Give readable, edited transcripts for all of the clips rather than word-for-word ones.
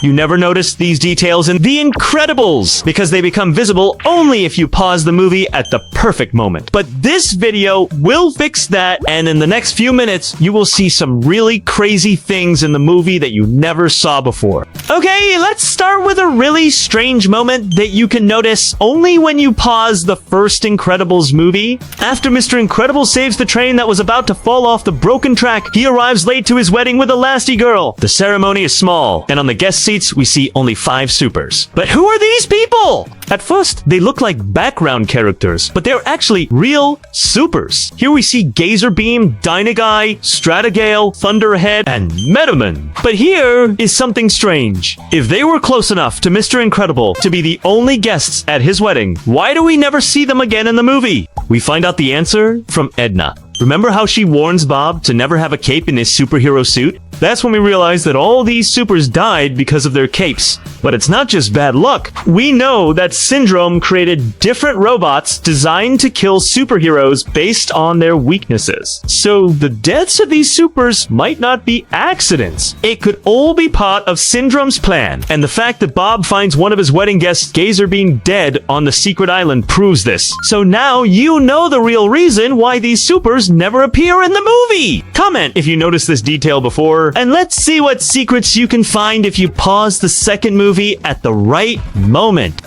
You never notice these details in The Incredibles because they become visible only if you pause the movie at the perfect moment. But this video will fix that, and in the next few minutes, you will see some really crazy things in the movie that you never saw before. Okay, let's start with a really strange moment that you can notice only when you pause the first Incredibles movie. After Mr. Incredible saves the train that was about to fall off the broken track, he arrives late to his wedding with Elastigirl. The ceremony is small, and on the guest seats, we see only 5 supers. But who are these people? At first, they look like background characters, but they're actually real supers. Here we see Gazerbeam, Dynaguy, Stratagale, Thunderhead, and Metaman. But here is something strange. If they were close enough to Mr. Incredible to be the only guests at his wedding, why do we never see them again in the movie? We find out the answer from Edna. Remember how she warns Bob to never have a cape in his superhero suit? That's when we realize that all these supers died because of their capes. But it's not just bad luck. We know that Syndrome created different robots designed to kill superheroes based on their weaknesses. So the deaths of these supers might not be accidents. It could all be part of Syndrome's plan. And the fact that Bob finds one of his wedding guests, Gazerbeam, dead on the secret island proves this. So now you know the real reason why these supers never appear in the movie. Comment if you noticed this detail before, and let's see what secrets you can find if you pause the second movie at the right moment.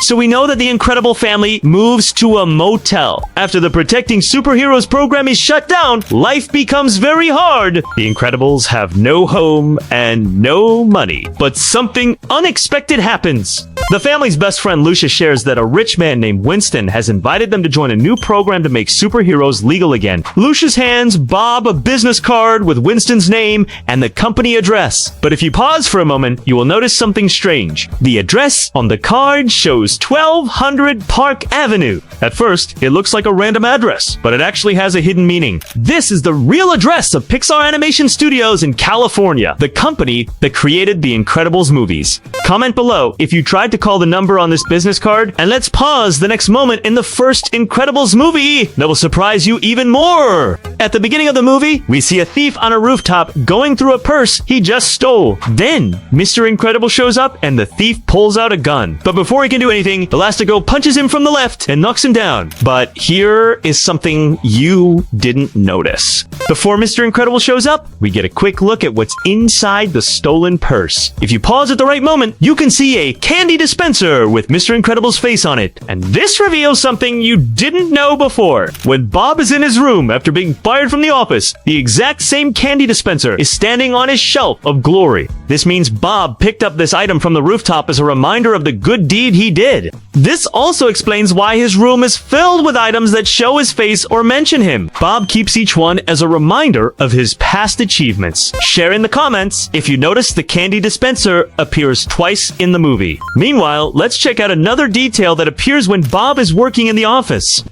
So we know that the Incredible family moves to a motel. After the Protecting Superheroes program is shut down, life becomes very hard. The Incredibles have no home and no money. But something unexpected happens. The family's best friend Lucia shares that a rich man named Winston has invited them to join a new program to make superheroes legal again. Lucia's hands Bob a business card with Winston's name and the company address. But if you pause for a moment, you will notice something strange. The address on the card shows 1200 Park Avenue. At first, it looks like a random address, but it actually has a hidden meaning. This is the real address of Pixar Animation Studios in California, the company that created the Incredibles movies. Comment below if you tried to call the number on this business card, and let's pause the next moment in the first Incredibles movie that will surprise you even more. At the beginning of the movie, we see a thief on a rooftop going through a purse he just stole. Then, Mr. Incredible shows up and the thief pulls out a gun. But before he can do anything, Elastigirl punches him from the left and knocks him down. But here is something you didn't notice. Before Mr. Incredible shows up, we get a quick look at what's inside the stolen purse. If you pause at the right moment, you can see a candy dispenser with Mr. Incredible's face on it. And this reveals something you didn't know before. When Bob is in his room after being fired from the office, the exact same candy dispenser is standing on his shelf of glory. This means Bob picked up this item from the rooftop as a reminder of the good deed he did. This also explains why his room is filled with items that show his face or mention him. Bob keeps each one as a reminder of his past achievements. Share in the comments if you notice the candy dispenser appears twice in the movie. Meanwhile, let's check out another detail that appears when Bob is working in the office.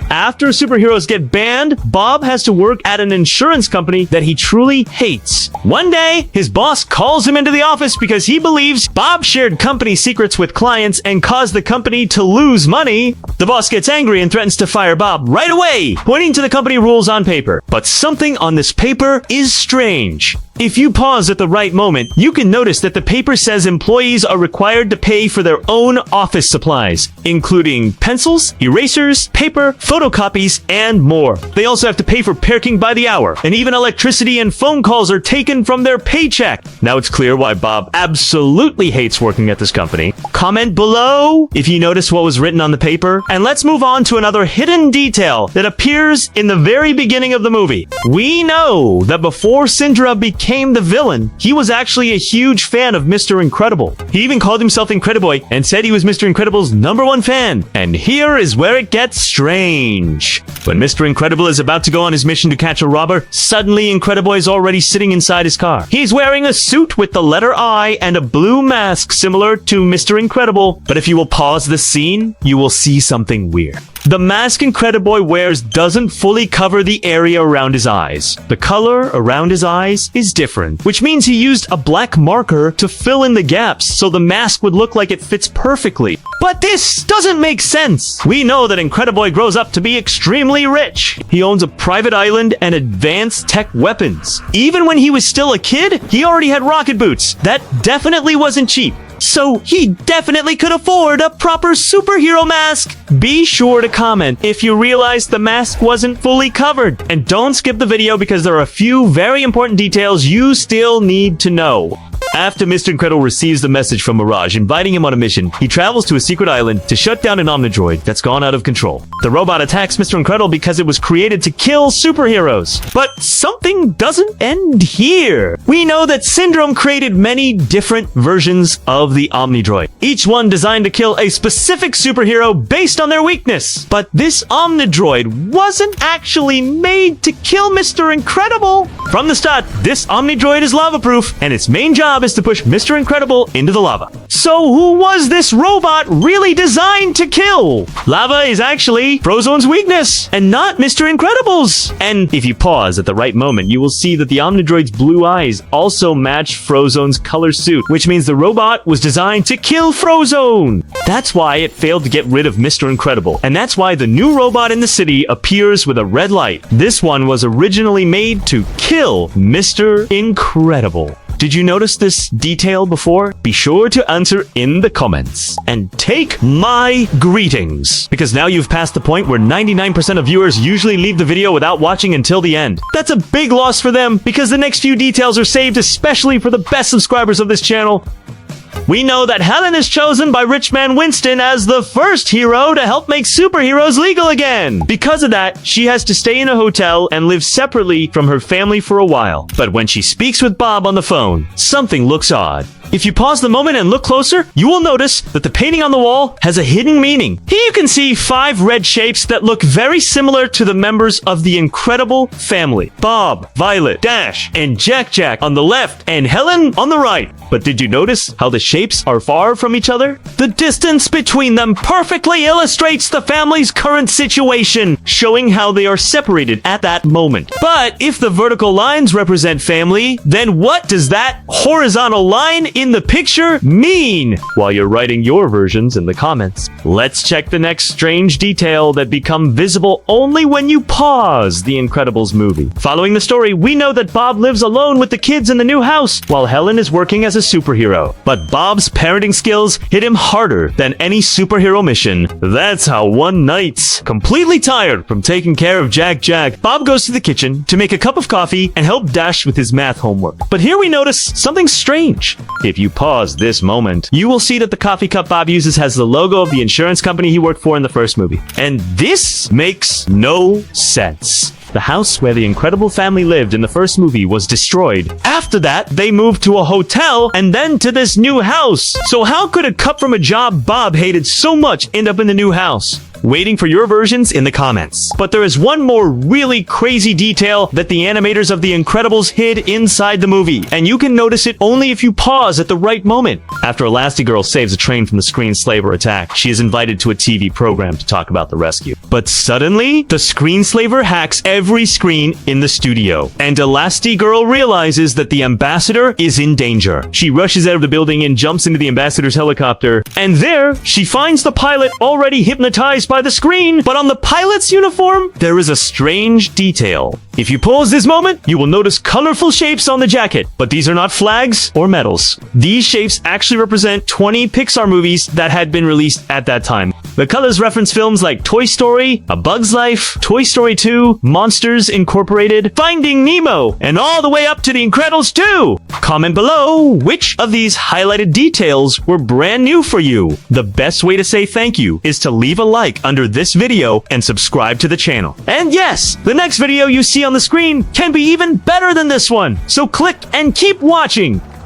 After superheroes get banned, Bob has to work at an insurance company that he truly hates. One day, his boss calls him into the office because he believes Bob shared company secrets with clients and caused the company to lose money. The boss gets angry and threatens to fire Bob right away, pointing to the company rules on paper. But something on this paper is strange. If you pause at the right moment, you can notice that the paper says employees are required to pay for their own office supplies, including pencils, erasers, paper, photocopies, and more. They also have to pay for parking by the hour, and even electricity and phone calls are taken from their paycheck. Now it's clear why Bob absolutely hates working at this company. Comment below if you notice what was written on the paper, and let's move on to another hidden detail that appears in the very beginning of the movie. We know that before Syndra became the villain, he was actually a huge fan of Mr. Incredible. He even called himself Incrediboy and said he was Mr. Incredible's #1 fan. And here is where it gets strange. When Mr. Incredible is about to go on his mission to catch a robber, suddenly Incrediboy is already sitting inside his car. He's wearing a suit with the letter I and a blue mask similar to Mr. Incredible, but if you will pause the scene, you will see something weird. The mask Incrediboy wears doesn't fully cover the area around his eyes. The color around his eyes is different, which means he used a black marker to fill in the gaps so the mask would look like it fits perfectly. But this doesn't make sense. We know that Incrediboy grows up to be extremely rich. He owns a private island and advanced tech weapons. Even when he was still a kid, he already had rocket boots. That definitely wasn't cheap. So he definitely could afford a proper superhero mask. Be sure to comment if you realized the mask wasn't fully covered. And don't skip the video because there are a few very important details you still need to know. After Mr. Incredible receives the message from Mirage inviting him on a mission, he travels to a secret island to shut down an omnidroid that's gone out of control. The robot attacks Mr. Incredible because it was created to kill superheroes. But something doesn't end here. We know that Syndrome created many different versions of the omnidroid, each one designed to kill a specific superhero based on their weakness. But this omnidroid wasn't actually made to kill Mr. Incredible. From the start, this omnidroid is lava-proof, and its main job is to push Mr. Incredible into the lava. So who was this robot really designed to kill? Lava is actually Frozone's weakness, and not Mr. Incredible's. And if you pause at the right moment, you will see that the omnidroid's blue eyes also match Frozone's color suit, which means the robot was designed to kill Frozone. That's why it failed to get rid of Mr. Incredible, and that's why the new robot in the city appears with a red light. This one was originally made to kill Mr. Incredible. Did you notice this detail before? Be sure to answer in the comments. And take my greetings, because now you've passed the point where 99% of viewers usually leave the video without watching until the end. That's a big loss for them, because the next few details are saved especially for the best subscribers of this channel. We know that Helen is chosen by rich man Winston as the first hero to help make superheroes legal again. Because of that, she has to stay in a hotel and live separately from her family for a while. But when she speaks with Bob on the phone, something looks odd. If you pause the moment and look closer, you will notice that the painting on the wall has a hidden meaning. Here you can see 5 red shapes that look very similar to the members of the Incredible family. Bob, Violet, Dash, and Jack on the left, and Helen on the right. But did you notice how the shapes are far from each other? The distance between them perfectly illustrates the family's current situation, showing how they are separated at that moment. But if the vertical lines represent family, then what does that horizontal line in the picture mean? While you're writing your versions in the comments, let's check the next strange detail that become visible only when you pause the Incredibles movie. Following the story, we know that Bob lives alone with the kids in the new house, while Helen is working as a superhero. But Bob's parenting skills hit him harder than any superhero mission. That's how one night, completely tired from taking care of Jack, Bob goes to the kitchen to make a cup of coffee and help Dash with his math homework. But here we notice something strange. If you pause this moment, you will see that the coffee cup Bob uses has the logo of the insurance company he worked for in the first movie. And this makes no sense. The house where the Incredible family lived in the first movie was destroyed. After that, they moved to a hotel and then to this new house. So how could a cup from a job Bob hated so much end up in the new house? Waiting for your versions in the comments. But there is one more really crazy detail that the animators of The Incredibles hid inside the movie, and you can notice it only if you pause at the right moment. After Elastigirl saves a train from the screenslaver attack, she is invited to a TV program to talk about the rescue. But suddenly, the screenslaver hacks every screen in the studio, and Elastigirl realizes that the ambassador is in danger. She rushes out of the building and jumps into the ambassador's helicopter, and there, she finds the pilot already hypnotized by the screen, but on the pilot's uniform, there is a strange detail. If you pause this moment, you will notice colorful shapes on the jacket, but these are not flags or medals. These shapes actually represent 20 Pixar movies that had been released at that time. The colors reference films like Toy Story, A Bug's Life, Toy Story 2, Monsters Incorporated, Finding Nemo, and all the way up to The Incredibles 2. Comment below which of these highlighted details were brand new for you. The best way to say thank you is to leave a like under this video and subscribe to the channel. And yes, the next video you see on the screen can be even better than this one, so click and keep watching.